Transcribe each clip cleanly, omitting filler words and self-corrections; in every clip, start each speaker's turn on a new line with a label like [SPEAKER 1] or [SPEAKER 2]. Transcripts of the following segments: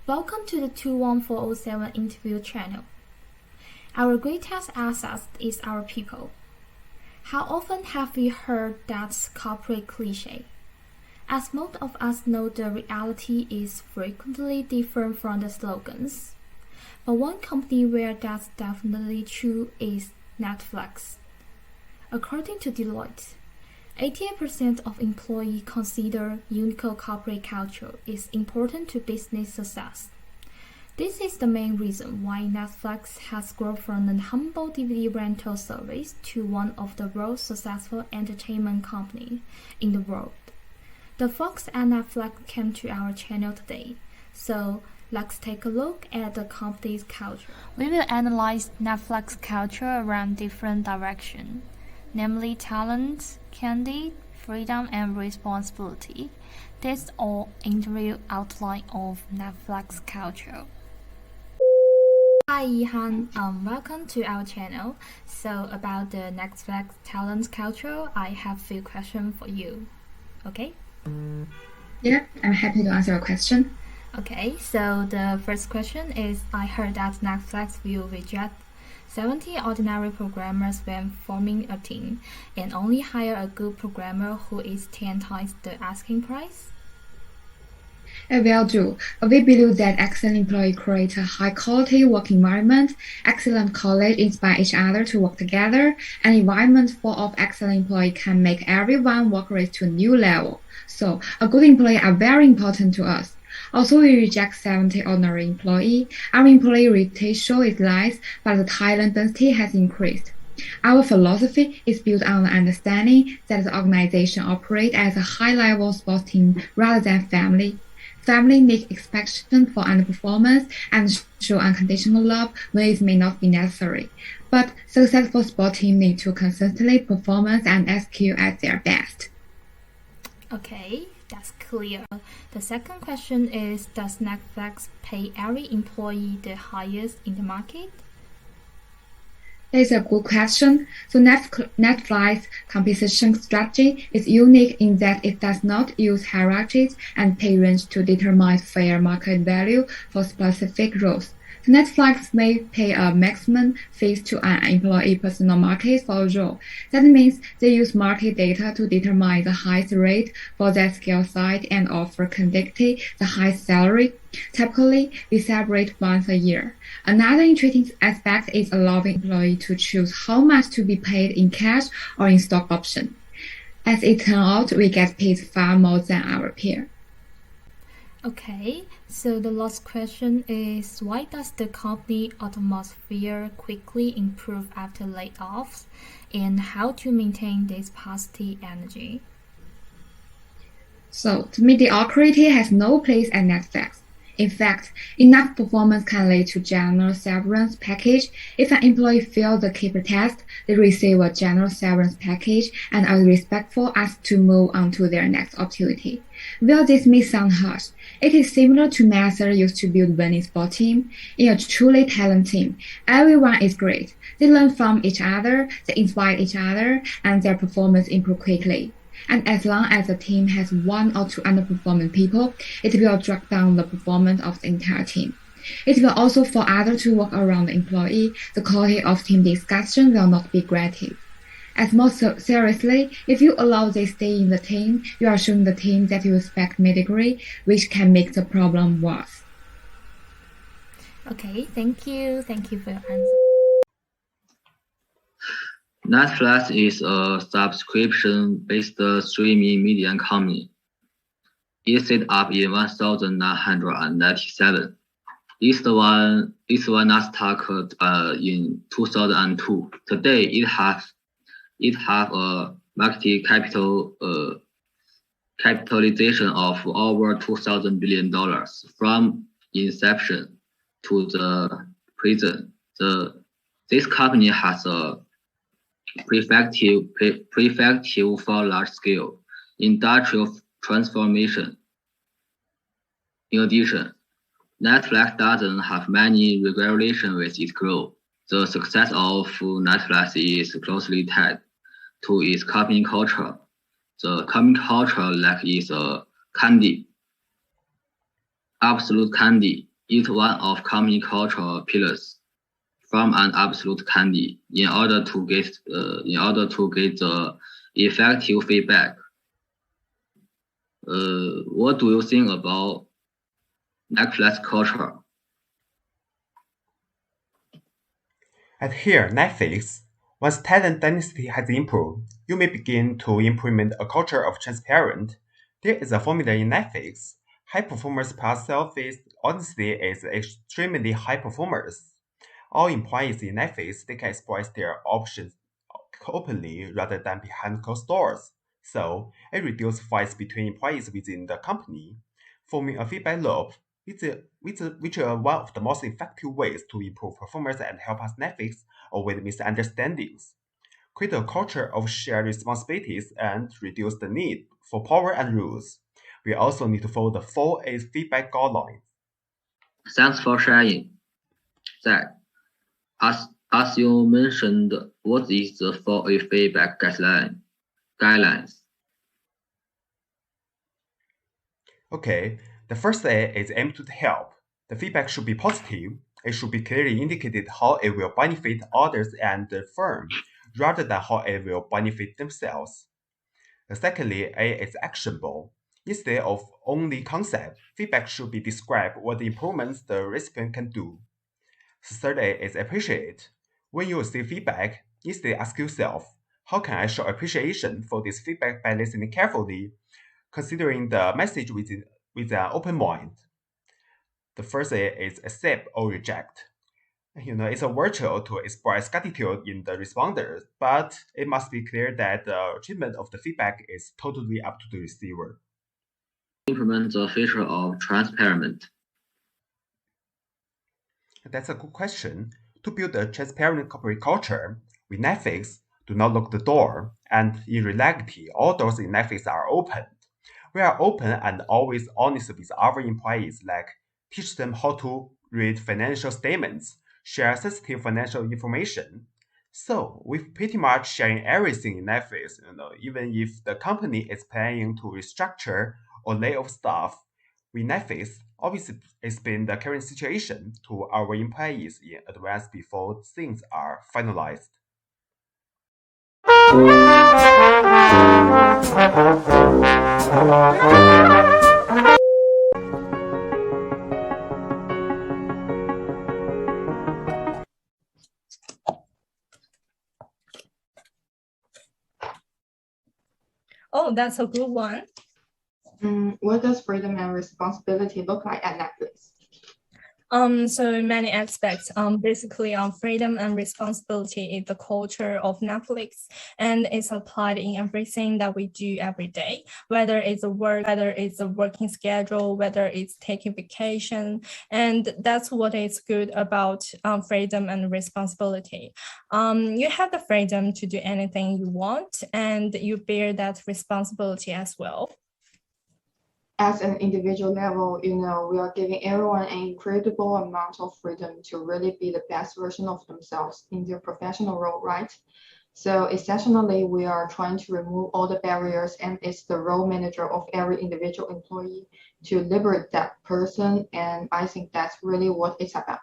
[SPEAKER 1] Welcome to the 21407 interview channel. Our greatest asset is our people. How often have we heard that corporate cliche? As most of us know, the reality is frequently different from the slogans. But one company where that's definitely true is Netflix. According to Deloitte, 88% of employees consider unique corporate culture is important to business success. This is the main reason why Netflix has grown from a humble DVD rental service to one of the most successful entertainment companies in the world. The folks at Netflix came to our channel today, so let's take a look at the company's culture. We will analyze Netflix culture around different directions, namely talent, candy, freedom, and responsibility. That's all interview outline of Netflix culture. Hi Ihan, welcome to our channel. So about the Netflix talent culture, I have a few questions for you. Okay?
[SPEAKER 2] Yeah, I'm happy to answer your question.
[SPEAKER 1] Okay, so the first question is, I heard that Netflix will reject 70 ordinary programmers when forming a team and only hire a good programmer who is 10 times the asking price?
[SPEAKER 2] It will do. We believe that excellent employees create a high-quality work environment, excellent colleagues inspire each other to work together, an environment full of excellent employees can make everyone work raise to a new level. So, a good employee are very important to us. Also, we reject 70 ordinary employees. Our employee ratio is less, but the talent density has increased. Our philosophy is built on the understanding that the organization operates as a high-level sports team rather than family. Family make exception for underperformance and show unconditional love when it may not be necessary. But successful sports teams need to consistently perform and execute at their best.
[SPEAKER 1] Okay, that's clear. The second question is, does Netflix pay every employee the highest in the market?
[SPEAKER 2] That is a good question. So Netflix compensation strategy is unique in that it does not use hierarchies and pay range to determine fair market value for specific roles. So Netflix may pay a maximum fee to an employee personal market for a role. That means they use market data to determine the highest rate for that skill set and offer candidates the highest salary. Typically, we celebrate once a year. Another interesting aspect is allowing employees to choose how much to be paid in cash or in stock option. As it turns out, we get paid far more than our peer.
[SPEAKER 1] Okay, so the last question is, why does the company atmosphere quickly improve after layoffs, and how to maintain this positive energy?
[SPEAKER 2] So, mediocrity has no place at Netflix. In fact, enough performance can lead to general severance package. If an employee fails the KPI test, they receive a general severance package and are respectful asked to move on to their next opportunity. While this may sound harsh, it is similar to methods used to build winning sports team. In a truly talented team, everyone is great. They learn from each other, they inspire each other, and their performance improves quickly. And as long as the team has one or two underperforming people, it will drag down the performance of the entire team. It will also force others to work around the employee. The quality of team discussion will not be granted. As more seriously, if you allow they stay in the team, you are showing the team that you respect mediocrity, which can make the problem worse.
[SPEAKER 1] Okay, thank you. Thank you for your answer.
[SPEAKER 3] Netflix is a subscription-based streaming media company. It set up in 1997. It was Nasdaq in 2002. Today, it have a market capitalization of over $2,000 billion. From inception to the present, this company has a perspective for large-scale industrial transformation. In addition, Netflix doesn't have many regulations with its growth. The success of Netflix is closely tied to its company culture. The company culture is a candy, absolute candy. It's one of company cultural pillars. From an absolute candy in order to get the effective feedback. What do you think about Netflix culture?
[SPEAKER 4] At here, Netflix, once talent density has improved, you may begin to implement a culture of transparent. There is a formula in Netflix. High performers plus selfish honesty is extremely high performers. All employees in Netflix they can express their options openly rather than behind closed doors. So it reduces fights between employees within the company, forming a feedback loop, which are one of the most effective ways to improve performance and help us Netflix avoid misunderstandings. Create a culture of shared responsibilities and reduce the need for power and rules. We also need to follow the 4A feedback guidelines.
[SPEAKER 3] Thanks for sharing that. As you mentioned, what is the 4A feedback guidelines?
[SPEAKER 4] Okay, the first A is aim to help. The feedback should be positive. It should be clearly indicated how it will benefit others and the firm, rather than how it will benefit themselves. Secondly, A is actionable. Instead of only concept, feedback should be described what the improvements the recipient can do. Third A is appreciate. When you receive feedback, instead ask yourself, how can I show appreciation for this feedback by listening carefully, considering the message with an open mind? The first A is accept or reject. It's a virtue to express gratitude in the responder, but it must be clear that the treatment of the feedback is totally up to the receiver.
[SPEAKER 3] Implement the feature of transparent.
[SPEAKER 4] That's a good question. To build a transparent corporate culture, with Netflix, do not lock the door, and in reality, all doors in Netflix are open. We are open and always honest with our employees, like teach them how to read financial statements, share sensitive financial information. So we're pretty much sharing everything in Netflix, even if the company is planning to restructure or lay off staff. With Netflix, always explain the current situation to our employees in advance before things are finalized.
[SPEAKER 5] Oh, that's a good one.
[SPEAKER 2] What does freedom and responsibility look like at Netflix?
[SPEAKER 5] So many aspects. Basically, freedom and responsibility is the culture of Netflix, and it's applied in everything that we do every day. Whether it's a work, whether it's a working schedule, whether it's taking vacation, and that's what is good about freedom and responsibility. You have the freedom to do anything you want, and you bear that responsibility as well.
[SPEAKER 2] As an individual level, we are giving everyone an incredible amount of freedom to really be the best version of themselves in their professional role, right? So essentially, we are trying to remove all the barriers, and it's the role manager of every individual employee to liberate that person. And I think that's really what it's about.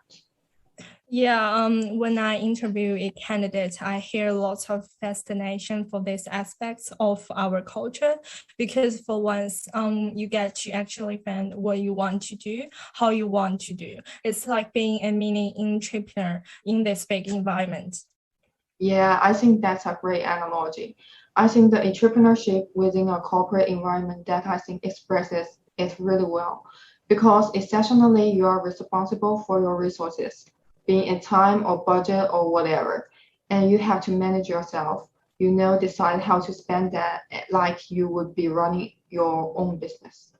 [SPEAKER 5] Yeah, when I interview a candidate, I hear lots of fascination for these aspects of our culture because for once, you get to actually find what you want to do, how you want to do. It's like being a mini entrepreneur in this big environment.
[SPEAKER 2] Yeah, I think that's a great analogy. I think the entrepreneurship within a corporate environment that I think expresses it really well because essentially you are responsible for your resources, being in time or budget or whatever, and you have to manage yourself. Decide how to spend that like you would be running your own business.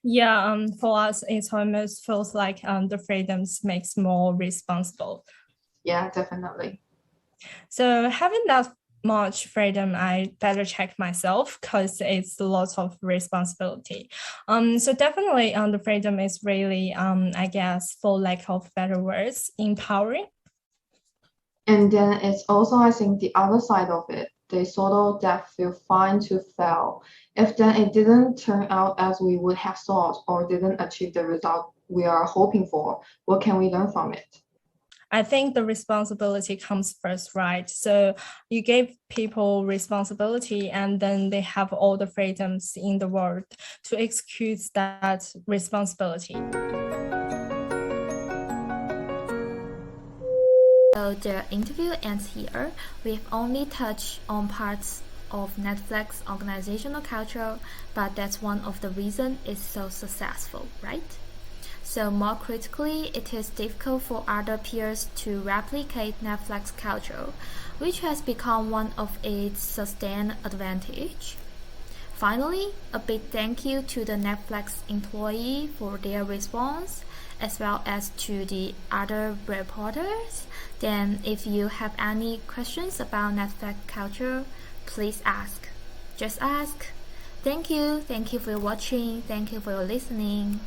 [SPEAKER 5] Yeah, for us, it almost feels like the freedoms makes more responsible.
[SPEAKER 2] Yeah, definitely.
[SPEAKER 5] So having that much freedom, I better check myself because it's a lot of responsibility. So definitely the freedom is really, I guess, for lack of better words, empowering.
[SPEAKER 2] And then it's also, I think, the other side of it. They sort of that feel fine to fail if then it didn't turn out as we would have thought or didn't achieve the result
[SPEAKER 6] we are hoping for? What can we learn from it?
[SPEAKER 5] I think the responsibility comes first, right? So you give people responsibility and then they have all the freedoms in the world to execute that responsibility.
[SPEAKER 1] So the interview ends here. We've only touched on parts of Netflix organizational culture, but that's one of the reasons it's so successful, right? So more critically, it is difficult for other peers to replicate Netflix culture, which has become one of its sustained advantage. Finally, a big thank you to the Netflix employee for their response, as well as to the other reporters. Then if you have any questions about Netflix culture, please ask. Just ask. Thank you for watching. Thank you for listening.